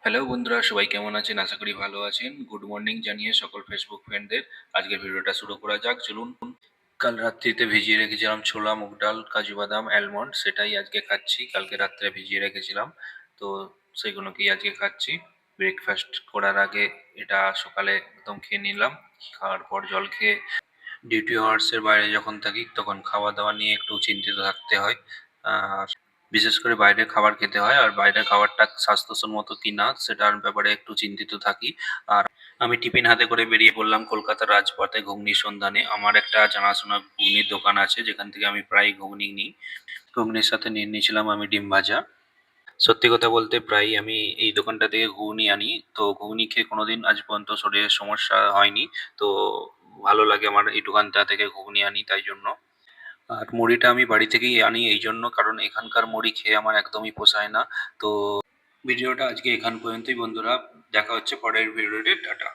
Hello বন্ধুরা, সবাই কেমন আছেন? আশা করি ভালো আছেন। গুড মর্নিং জানিয়ে সকল ফেসবুক ফ্রেন্ডদের আজকের ভিডিওটা শুরু করা যাক। চলুন। কাল রাত্রিতে ভিজিয়ে রেখেছিলাম ছোলা, মুগ ডাল, কাজু বাদাম, অ্যালমন্ড, সেটাই আজকে খাচ্ছি। কালকে রাত্রে ভিজিয়ে রেখেছিলাম, তো সেগুলোকেই আজকে খাচ্ছি। ব্রেকফাস্ট করার আগে এটা সকালে একদম খেয়ে নিলাম। খাওয়ার পর জল খেয়ে ডিউটি আওয়ার্সের বাইরে যখন থাকি তখন খাওয়া দাওয়া নিয়ে একটু চিন্তিত থাকতে হয়। আর বিশেষ করে বাইরের খাবার খেতে হয়, আর বাইরের খাবারটা স্বাস্থ্যসম্মত কিনা সেটার ব্যাপারে একটু চিন্তিত থাকি। আর আমি টিফিন হাতে করে বেরিয়ে পড়লাম কলকাতার রাজপথে ঘুগনির সন্ধানে। আমার একটা জানাশোনা ঘুগনির দোকান আছে যেখান থেকে আমি প্রায় ঘুগনি নিই। ঘুগনির সাথে নিয়ে নিয়েছিলাম আমি ডিম ভাজা। সত্যি কথা বলতে প্রায়ই আমি এই দোকানটা থেকে ঘুগনি আনি। তো ঘুগনি খেয়ে কোনোদিন আজ পর্যন্ত শরীরের সমস্যা হয়নি। তো ভালো লাগে আমার এই দোকানটা থেকে ঘুগনি আনি তাই জন্য। আর মুড়িটা আমি বাড়ি থেকেই আনি এই জন্য, কারণ এখানকার মুড়ি খেয়ে আমার একদমই পোষায় না। তো ভিডিওটা আজকে এখান পর্যন্তই বন্ধুরা। দেখা হচ্ছে পরের ভিডিওতে। টাটা।